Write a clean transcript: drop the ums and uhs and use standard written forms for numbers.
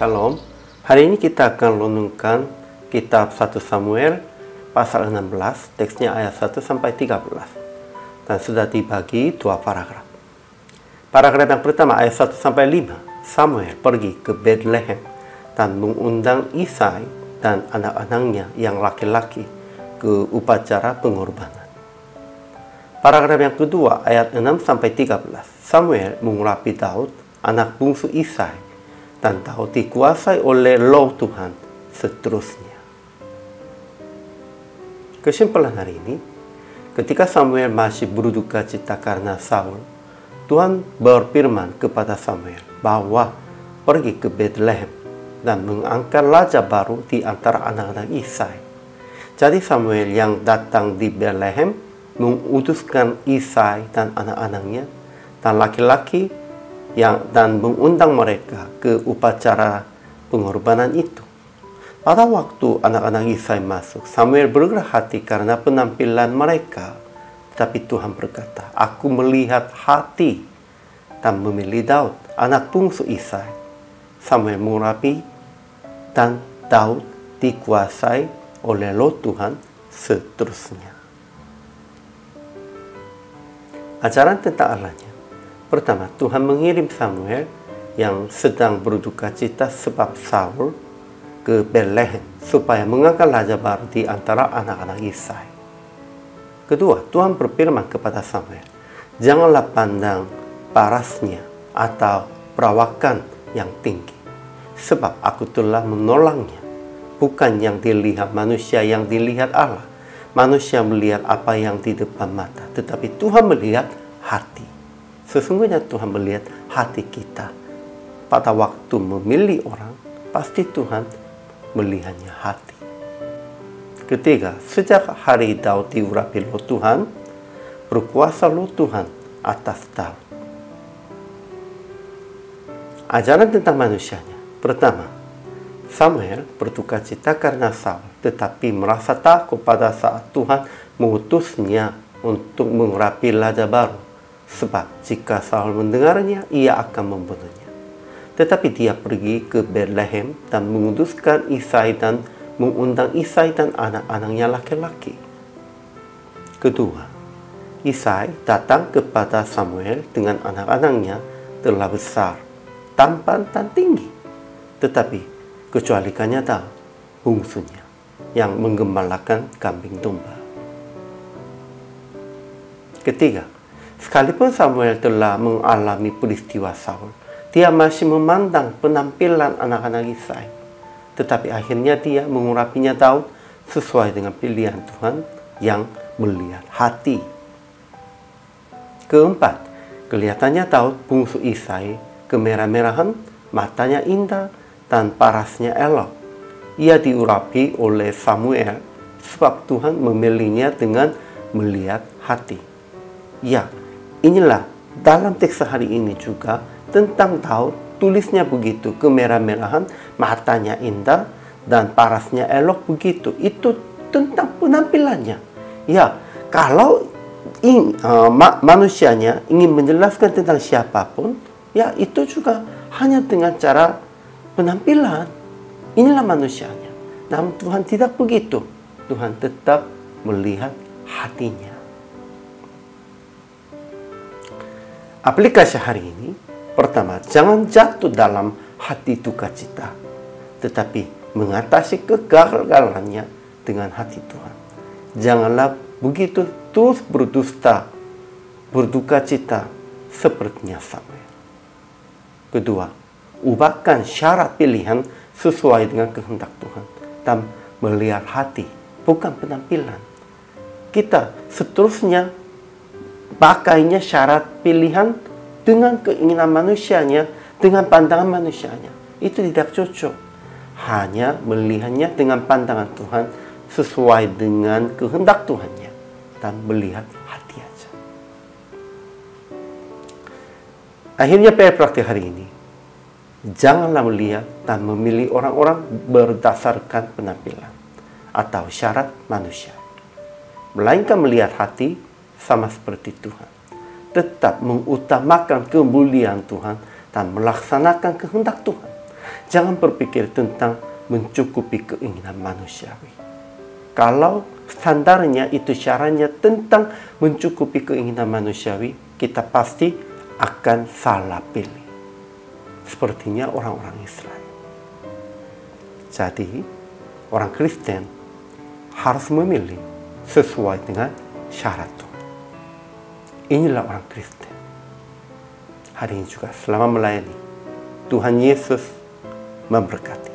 Shalom. Hari ini kita akan renungkan kitab 1 Samuel pasal 16, teksnya ayat 1 sampai 13. Dan sudah dibagi dua paragraf. Paragraf yang pertama ayat 1 sampai 5. Samuel pergi ke Bethlehem dan mengundang Isai dan anak-anaknya yang laki-laki ke upacara pengorbanan. Paragraf yang kedua ayat 6 sampai 13. Samuel mengurapi Daud, anak bungsu Isai, dan Daud dikuasai oleh Roh Tuhan seterusnya. Kesimpulan hari ini, ketika Samuel masih berduka cita karena Saul, Tuhan berfirman kepada Samuel bahwa pergi ke Bethlehem dan mengangkat raja baru di antara anak-anak Isai. Jadi Samuel yang datang di Bethlehem mengutuskan Isai dan anak-anaknya dan laki-laki dan mengundang mereka ke upacara pengorbanan itu. Pada waktu anak-anak Isai masuk, Samuel bergerak hati karena penampilan mereka. Tetapi Tuhan berkata, "Aku melihat hati," dan memilih Daud, anak bungsu Isai. Samuel mengurapi dan Daud dikuasai oleh Roh Tuhan seterusnya. Ajaran tentang Allahnya. Pertama, Tuhan mengirim Samuel yang sedang berduka cita sebab Saul ke Bethlehem supaya mengangkat raja baru di antara anak-anak Isai. Kedua, Tuhan berfirman kepada Samuel, "Janganlah pandang parasnya atau perawakan yang tinggi, sebab aku telah menolongnya. Bukan yang dilihat manusia, yang dilihat Allah. Manusia melihat apa yang di depan mata, tetapi Tuhan melihat hati." Sesungguhnya Tuhan melihat hati kita. Pada waktu memilih orang, pasti Tuhan melihatnya hati. Ketiga, sejak hari Daud diurapi Roh Tuhan, berkuasa Roh Tuhan atas Daud. Ajaran tentang manusianya. Pertama, Samuel berduka cita karena Saul, tetapi merasa takut pada saat Tuhan mengutusnya untuk mengurapi raja baru. Sebab jika Saul mendengarnya, ia akan membunuhnya. Tetapi dia pergi ke Bethlehem dan menguduskan Isai dan mengundang Isai dan anak-anaknya laki-laki. Kedua, Isai datang kepada Samuel dengan anak-anaknya telah besar, tampan dan tinggi. Tetapi kecualikannya Daud, bungsunya, yang menggembalakan kambing domba. Ketiga, sekalipun Samuel telah mengalami peristiwa Saul, dia masih memandang penampilan anak-anak Isai. Tetapi akhirnya dia mengurapinya Daud sesuai dengan pilihan Tuhan yang melihat hati. Keempat, kelihatannya Daud bungsu Isai kemerah-merahan, matanya indah, dan parasnya elok. Ia diurapi oleh Samuel sebab Tuhan memilihnya dengan melihat hati. Ya, inilah dalam teks hari ini juga tentang Daud, tulisnya begitu, kemerah-merahan, matanya indah, dan parasnya elok begitu. Itu tentang penampilannya. Ya, kalau manusianya ingin menjelaskan tentang siapapun, ya itu juga hanya dengan cara penampilan. Inilah manusianya. Namun Tuhan tidak begitu. Tuhan tetap melihat hatinya. Aplikasi hari ini, pertama, jangan jatuh dalam hati duka cita, tetapi mengatasi kegagalannya dengan hati Tuhan. Janganlah begitu terus berdusta, berduka cita sepertinya Samuel. Kedua, ubahkan syarat pilihan sesuai dengan kehendak Tuhan dan melihat hati, bukan penampilan. Kita seterusnya pakainya syarat pilihan dengan keinginan manusianya, dengan pandangan manusianya. Itu tidak cocok. Hanya melihatnya dengan pandangan Tuhan sesuai dengan kehendak Tuhannya dan melihat hati aja. Akhirnya PR praktik hari ini, janganlah melihat dan memilih orang-orang berdasarkan penampilan atau syarat manusia, melainkan melihat hati sama seperti Tuhan. Tetap mengutamakan kemuliaan Tuhan dan melaksanakan kehendak Tuhan. Jangan berpikir tentang mencukupi keinginan manusiawi. Kalau standarnya itu syaratnya tentang mencukupi keinginan manusiawi, kita pasti akan salah pilih. Sepertinya orang-orang Israel. Jadi, orang Kristen harus memilih sesuai dengan syarat Tuhan. Inilah orang Kristen. Hari ini juga selama melayani, Tuhan Yesus memberkati.